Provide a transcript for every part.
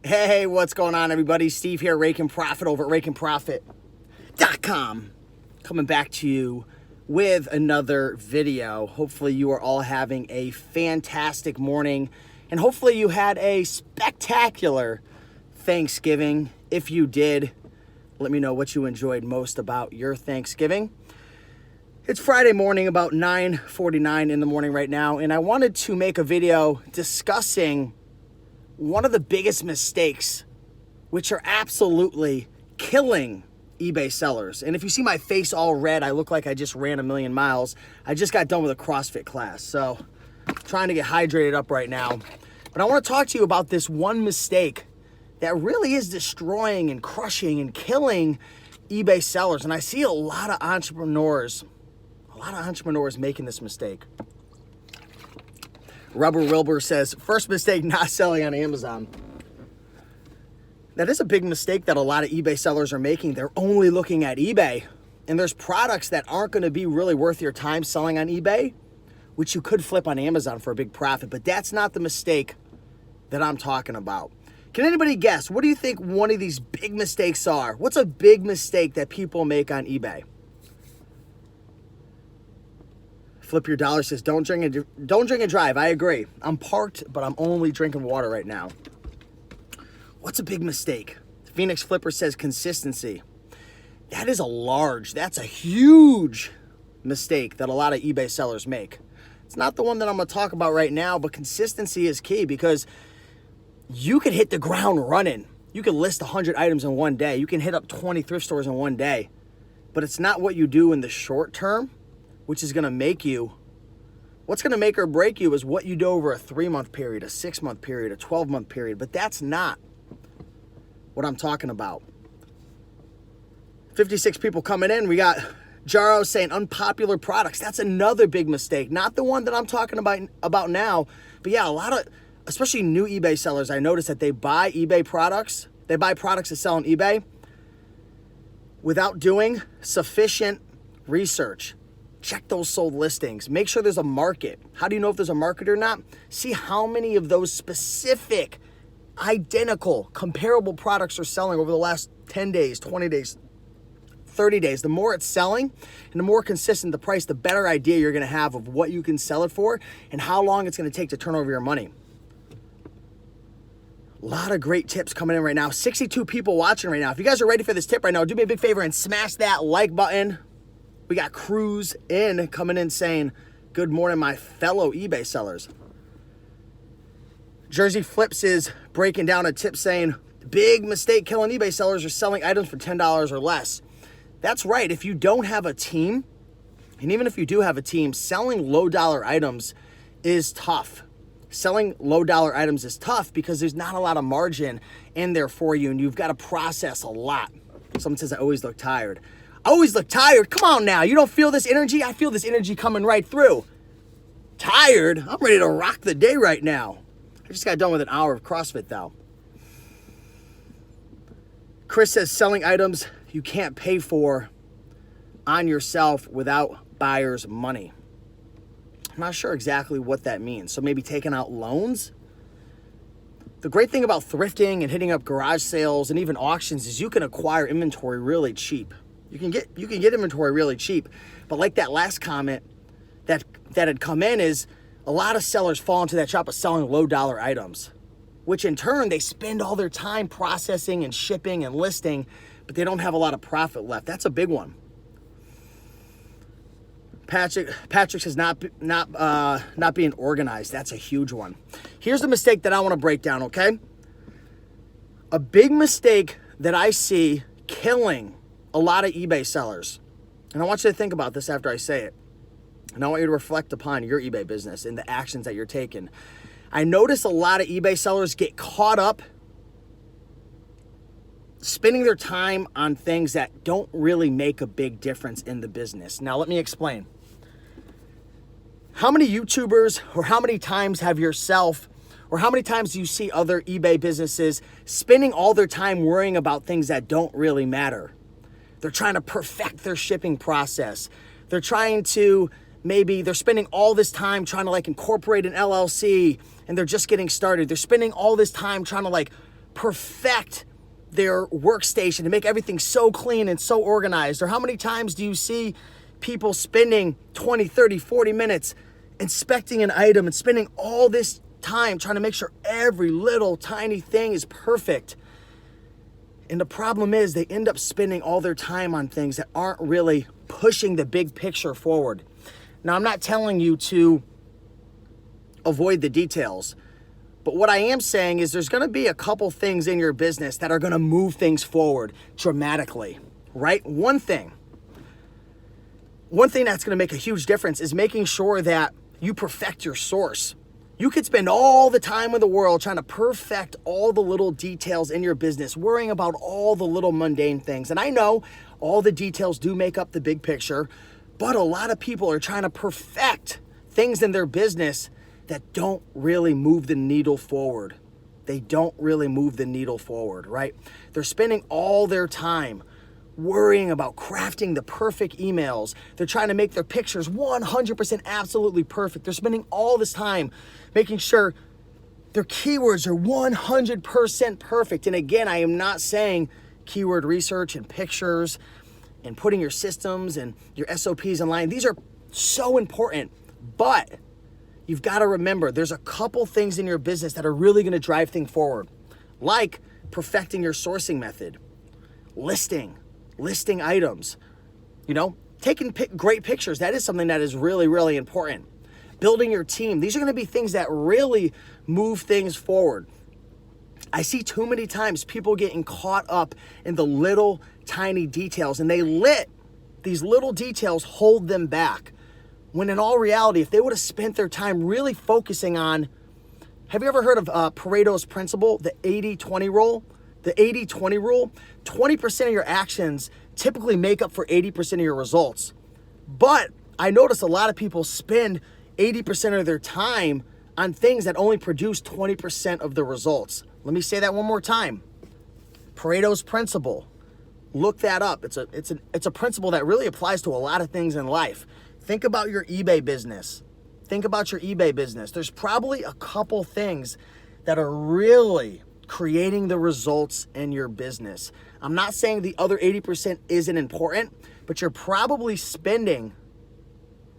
Hey, what's going on, everybody? Steve here, Rake and Profit over at rakeandprofit.com. Coming back to you with another video. Hopefully you are all having a fantastic morning, and hopefully you had a spectacular Thanksgiving. If you did, let me know what you enjoyed most about your Thanksgiving. It's Friday morning, about 9:49 in the morning right now, and I wanted to make a video discussing one of the biggest mistakes, which are absolutely killing eBay sellers. And if you see my face all red, I look like I just ran 1,000,000 miles. I just got done with a CrossFit class, so I'm trying to get hydrated up right now. But I want to talk to you about this one mistake that really is destroying and crushing and killing eBay sellers. And I see a lot of entrepreneurs making this mistake. Rubber Wilbur says, first mistake, not selling on Amazon. That is a big mistake that a lot of eBay sellers are making. They're only looking at eBay. And there's products that aren't going to be really worth your time selling on eBay, which you could flip on Amazon for a big profit. But that's not the mistake that I'm talking about. Can anybody guess? What do you think one of these big mistakes are? What's a big mistake that people make on eBay? Flip Your Dollar says, don't drink and drive. I agree. I'm parked, but I'm only drinking water right now. What's a big mistake? Phoenix Flipper says consistency. That's a huge mistake that a lot of eBay sellers make. It's not the one that I'm going to talk about right now, but consistency is key because you could hit the ground running. You can list 100 items in one day. You can hit up 20 thrift stores in one day, but it's not what you do in the short term, which is going to make you. What's going to make or break you is what you do over a 3-month period, a 6-month period, a 12-month period. But that's not what I'm talking about. 56 people coming in. We got Jaro saying unpopular products. That's another big mistake. Not the one that I'm talking about now. But yeah, a lot of, especially new eBay sellers, I noticed that they buy eBay products. They buy products to sell on eBay without doing sufficient research. Check those sold listings. Make sure there's a market. How do you know if there's a market or not? See how many of those specific, identical, comparable products are selling over the last 10 days, 20 days, 30 days. The more it's selling and the more consistent the price, the better idea you're going to have of what you can sell it for and how long it's going to take to turn over your money. A lot of great tips coming in right now. 62 people watching right now. If you guys are ready for this tip right now, do me a big favor and smash that like button. We got Cruz coming in saying, good morning, my fellow eBay sellers. Jersey Flips is breaking down a tip saying, big mistake killing eBay sellers are selling items for $10 or less. That's right. If you don't have a team, and even if you do have a team, selling low dollar items is tough. Selling low dollar items is tough because there's not a lot of margin in there for you, and you've got to process a lot. Someone says, I always look tired. I always look tired. Come on now. You don't feel this energy? I feel this energy coming right through. Tired? I'm ready to rock the day right now. I just got done with an hour of CrossFit though. Chris says selling items you can't pay for on yourself without buyer's money. I'm not sure exactly what that means. So maybe taking out loans? The great thing about thrifting and hitting up garage sales and even auctions is you can acquire inventory really cheap. You can get inventory really cheap. But like that last comment that had come in is a lot of sellers fall into that trap of selling low dollar items, which in turn they spend all their time processing and shipping and listing, but they don't have a lot of profit left. That's a big one. Patrick says not being organized. That's a huge one. Here's the mistake that I want to break down, okay? A big mistake that I see killing a lot of eBay sellers, and I want you to think about this after I say it, and I want you to reflect upon your eBay business and the actions that you're taking. I notice a lot of eBay sellers get caught up spending their time on things that don't really make a big difference in the business. Now, let me explain. How many YouTubers or how many times have yourself or how many times do you see other eBay businesses spending all their time worrying about things that don't really matter? They're trying to perfect their shipping process. They're trying to they're spending all this time trying to incorporate an LLC and they're just getting started. They're spending all this time trying to perfect their workstation to make everything so clean and so organized? Or how many times do you see people spending 20, 30, 40 minutes inspecting an item and spending all this time trying to make sure every little tiny thing is perfect? And the problem is they end up spending all their time on things that aren't really pushing the big picture forward. Now, I'm not telling you to avoid the details, but what I am saying is there's gonna be a couple things in your business that are gonna move things forward dramatically, right? One thing that's gonna make a huge difference is making sure that you perfect your source. You could spend all the time in the world trying to perfect all the little details in your business, worrying about all the little mundane things. And I know all the details do make up the big picture, but a lot of people are trying to perfect things in their business that don't really move the needle forward. They don't really move the needle forward, right? They're spending all their time worrying about crafting the perfect emails. They're trying to make their pictures 100% absolutely perfect. They're spending all this time making sure their keywords are 100% perfect. And again, I am not saying keyword research and pictures and putting your systems and your SOPs in line. These are so important, but you've got to remember there's a couple things in your business that are really going to drive things forward, like perfecting your sourcing method, listing items, taking great pictures. That is something that is really, really important. Building your team. These are going to be things that really move things forward. I see too many times people getting caught up in the little tiny details, and these little details hold them back. When in all reality, if they would have spent their time really focusing on, have you ever heard of Pareto's principle, the 80-20 rule? The 80-20 rule, 20% of your actions typically make up for 80% of your results. But I notice a lot of people spend 80% of their time on things that only produce 20% of the results. Let me say that one more time. Pareto's principle. Look that up. It's a principle that really applies to a lot of things in life. Think about your eBay business. There's probably a couple things that are really creating the results in your business. I'm not saying the other 80% isn't important, but you're probably spending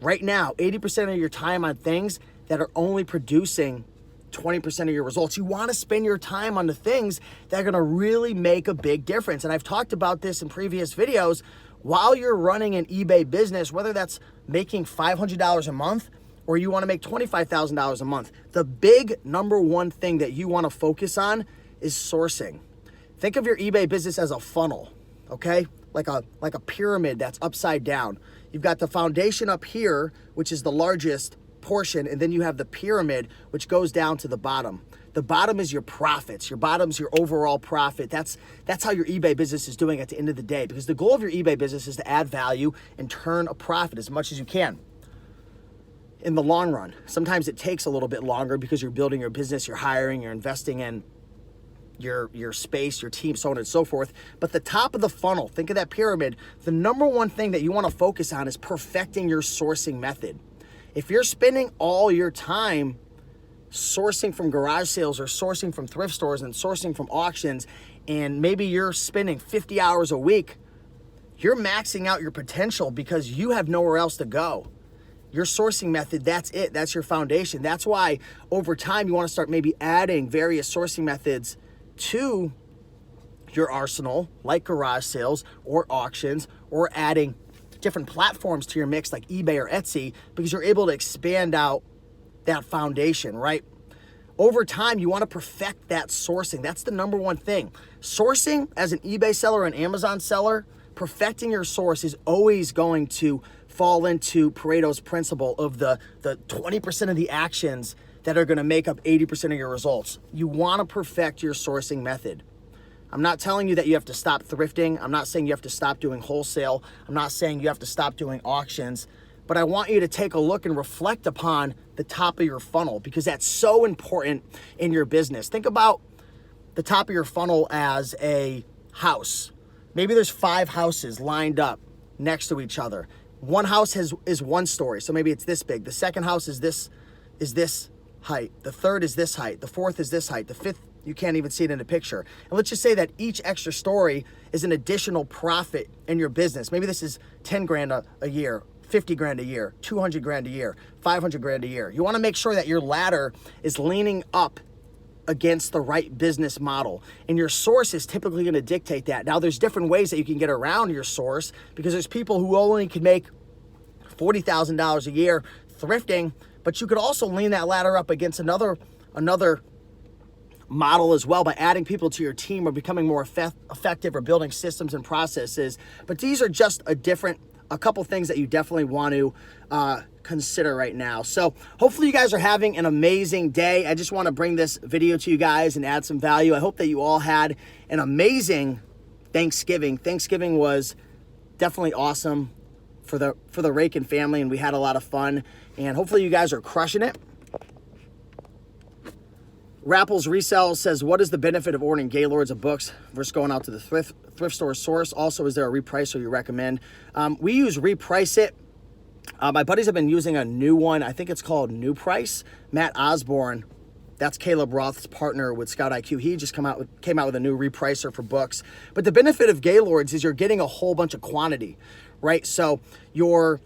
right now 80% of your time on things that are only producing 20% of your results. You want to spend your time on the things that are going to really make a big difference. And I've talked about this in previous videos. While you're running an eBay business, whether that's making $500 a month or you want to make $25,000 a month, the big number one thing that you want to focus on is sourcing. Think of your eBay business as a funnel, okay? Like a pyramid that's upside down. You've got the foundation up here, which is the largest portion, and then you have the pyramid, which goes down to the bottom. The bottom is your profits. Your bottom's your overall profit. That's how your eBay business is doing at the end of the day, because the goal of your eBay business is to add value and turn a profit as much as you can in the long run. Sometimes it takes a little bit longer because you're building your business, you're hiring, you're investing in your space, your team, so on and so forth. But the top of the funnel, think of that pyramid, the number one thing that you want to focus on is perfecting your sourcing method. If you're spending all your time sourcing from garage sales or sourcing from thrift stores and sourcing from auctions, and maybe you're spending 50 hours a week, you're maxing out your potential because you have nowhere else to go. Your sourcing method, that's it. That's your foundation. That's why over time you want to start maybe adding various sourcing methods to your arsenal, like garage sales or auctions, or adding different platforms to your mix like eBay or Etsy, because you're able to expand out that foundation, right? Over time, you want to perfect that sourcing. That's the number one thing. Sourcing as an eBay seller or an Amazon seller, perfecting your source is always going to fall into Pareto's principle of the 20% of the actions that are going to make up 80% of your results. You want to perfect your sourcing method. I'm not telling you that you have to stop thrifting. I'm not saying you have to stop doing wholesale. I'm not saying you have to stop doing auctions. But I want you to take a look and reflect upon the top of your funnel, because that's so important in your business. Think about the top of your funnel as a house. Maybe there's 5 houses lined up next to each other. One house is one story, so maybe it's this big. The second house is this height. The third is this height. The fourth is this height. The fifth, you can't even see it in the picture. And let's just say that each extra story is an additional profit in your business. Maybe this is 10 grand a year, 50 grand a year, 200 grand a year, 500 grand a year. You want to make sure that your ladder is leaning up against the right business model. And your source is typically going to dictate that. Now, there's different ways that you can get around your source, because there's people who only can make $40,000 a year thrifting, but you could also lean that ladder up against another model as well by adding people to your team or becoming more effective or building systems and processes. But these are just a couple things that you definitely want to consider right now. So hopefully you guys are having an amazing day. I just want to bring this video to you guys and add some value. I hope that you all had an amazing Thanksgiving. Thanksgiving was definitely awesome for the Rakin family, and we had a lot of fun, and hopefully you guys are crushing it. Rapples Resell says, what is the benefit of ordering Gaylords of books versus going out to the thrift store source? Also, is there a repricer you recommend? We use Reprice It. My buddies have been using a new one. I think it's called New Price. Matt Osborne, that's Caleb Roth's partner with Scout IQ. He just came out with a new repricer for books. But the benefit of Gaylords is you're getting a whole bunch of quantity, right? So you're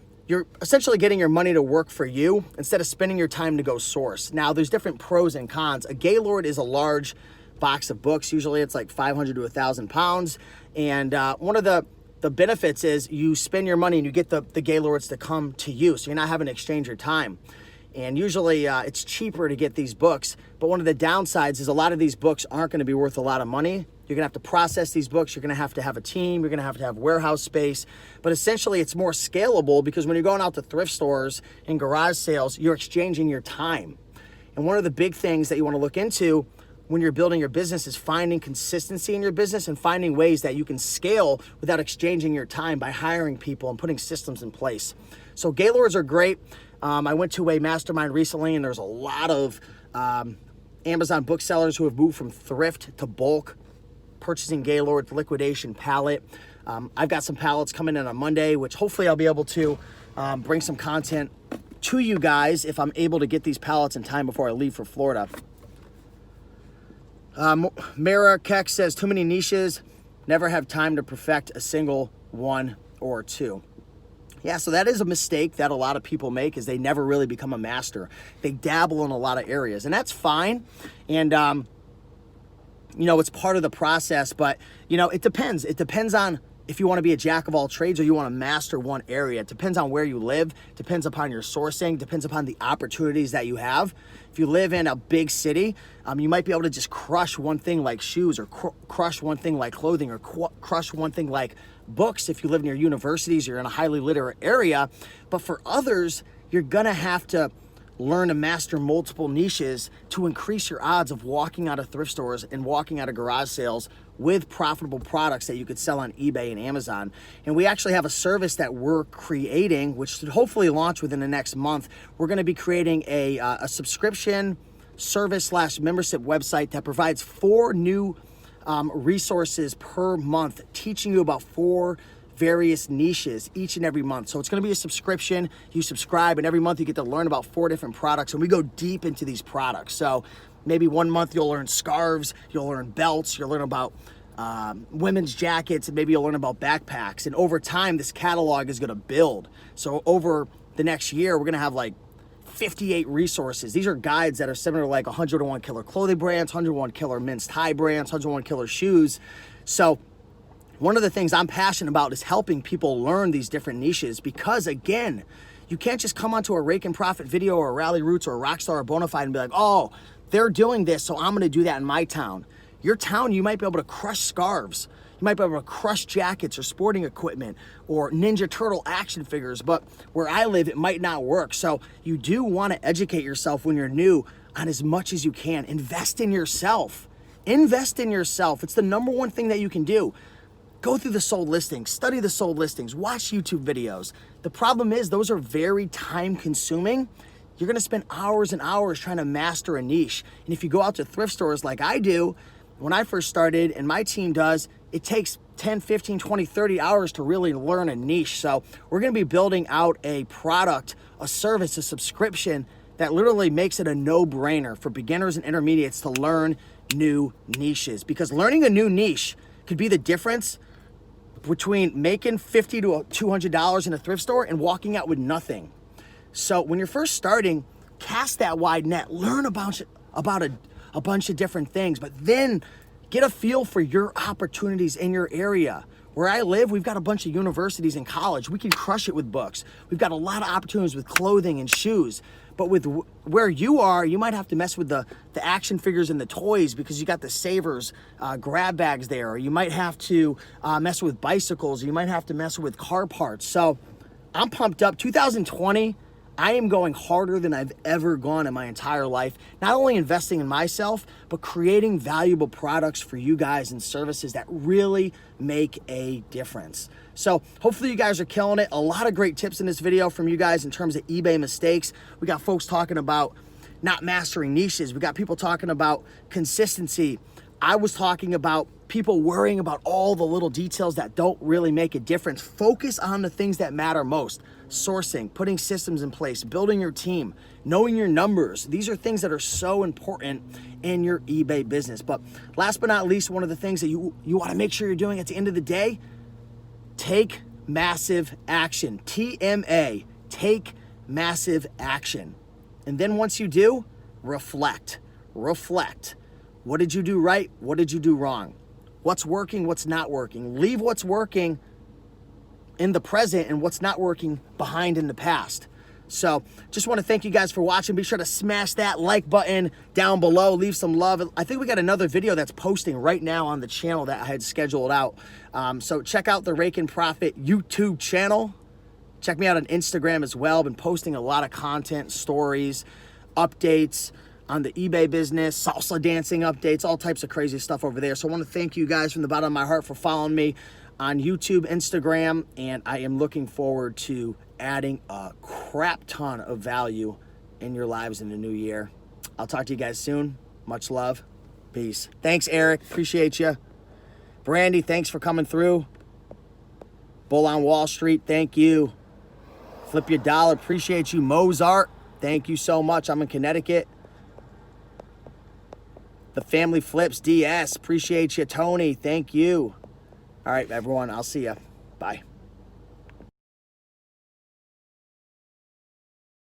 essentially getting your money to work for you instead of spending your time to go source. Now, there's different pros and cons. A Gaylord is a large box of books. Usually it's like 500 to 1,000 pounds. And one of the benefits is you spend your money and you get the Gaylords to come to you. So you're not having to exchange your time. And usually it's cheaper to get these books. But one of the downsides is a lot of these books aren't going to be worth a lot of money. You're going to have to process these books. You're going to have a team. You're going to have warehouse space. But essentially, it's more scalable because when you're going out to thrift stores and garage sales, you're exchanging your time. And one of the big things that you want to look into when you're building your business is finding consistency in your business and finding ways that you can scale without exchanging your time by hiring people and putting systems in place. So Gaylords are great. I went to a mastermind recently, and there's a lot of Amazon booksellers who have moved from thrift to bulk, purchasing Gaylord liquidation pallet. I've got some pallets coming in on Monday, which hopefully I'll be able to bring some content to you guys if I'm able to get these pallets in time before I leave for Florida. Mara Keck says, too many niches, never have time to perfect a single one or two. Yeah, so that is a mistake that a lot of people make, is they never really become a master. They dabble in a lot of areas, and that's fine. And, it's part of the process, but, it depends. It depends on if you want to be a jack of all trades or you want to master one area. It depends on where you live, depends upon your sourcing, depends upon the opportunities that you have. If you live in a big city, you might be able to just crush one thing like shoes, or crush one thing like clothing, or crush one thing like books if you live near universities or in a highly literate area. But for others, you're going to have to learn to master multiple niches to increase your odds of walking out of thrift stores and walking out of garage sales with profitable products that you could sell on eBay and Amazon. And we actually have a service that we're creating, which should hopefully launch within the next month. We're going to be creating a subscription service/membership website that provides 4 new resources per month, teaching you about 4 various niches each and every month. So it's going to be a subscription. You subscribe, and every month you get to learn about 4 different products, and we go deep into these products. So maybe one month you'll learn scarves, you'll learn belts, you'll learn about women's jackets, and maybe you'll learn about backpacks. And over time, this catalog is going to build. So over the next year, we're going to have like 58 resources. These are guides that are similar to like 101 killer clothing brands, 101 killer men's tie brands, 101 killer shoes. So one of the things I'm passionate about is helping people learn these different niches, because again, you can't just come onto a Rake and Profit video or a Rally Roots or a Rockstar or Bonafide and be like, oh, they're doing this, so I'm going to do that in my town. Your town, you might be able to crush scarves. You might be able to crush jackets or sporting equipment or Ninja Turtle action figures, but where I live, it might not work. So you do want to educate yourself when you're new on as much as you can. Invest in yourself. Invest in yourself. It's the number one thing that you can do. Go through the sold listings, study the sold listings, watch YouTube videos. The problem is those are very time consuming. You're gonna spend hours and hours trying to master a niche. And if you go out to thrift stores like I do, when I first started and my team does, it takes 10, 15, 20, 30 hours to really learn a niche. So we're gonna be building out a product, a service, a subscription that literally makes it a no-brainer for beginners and intermediates to learn new niches, because learning a new niche could be the difference between making $50 to $200 in a thrift store and walking out with nothing. So when you're first starting, cast that wide net, learn about a bunch of different things, but then get a feel for your opportunities in your area. Where I live, we've got a bunch of universities and college. We can crush it with books. We've got a lot of opportunities with clothing and shoes. But with where you are, you might have to mess with the action figures and the toys, because you got the Savers grab bags there. Or you might have to mess with bicycles. Or you might have to mess with car parts. So I'm pumped up. 2020, I am going harder than I've ever gone in my entire life. Not only investing in myself, but creating valuable products for you guys and services that really make a difference. So hopefully you guys are killing it. A lot of great tips in this video from you guys in terms of eBay mistakes. We got folks talking about not mastering niches. We got people talking about consistency. I was talking about people worrying about all the little details that don't really make a difference. Focus on the things that matter most. Sourcing, putting systems in place, building your team, knowing your numbers. These are things that are so important in your eBay business. But last but not least, one of the things that you want to make sure you're doing at the end of the day, take massive action. TMA, take massive action. And then once you do, reflect. Reflect. What did you do right? What did you do wrong? What's working? What's not working? Leave what's working in the present and what's not working behind in the past. So just want to thank you guys for watching. Be sure to smash that like button down below. Leave some love. I think we got another video that's posting right now on the channel that I had scheduled out. So check out the Rake and Profit YouTube channel. Check me out on Instagram as well. Been posting a lot of content, stories, updates on the eBay business, salsa dancing updates, all types of crazy stuff over there. So I want to thank you guys from the bottom of my heart for following me on YouTube, Instagram, and I am looking forward to adding a crap ton of value in your lives in the new year. I'll talk to you guys soon. Much love. Peace. Thanks, Eric. Appreciate you. Brandy, thanks for coming through. Bull on Wall Street, thank you. Flip Your Dollar, appreciate you. Mozart, thank you so much. I'm in Connecticut. The Family Flips, DS, appreciate you. Tony, thank you. All right, everyone, I'll see ya. Bye.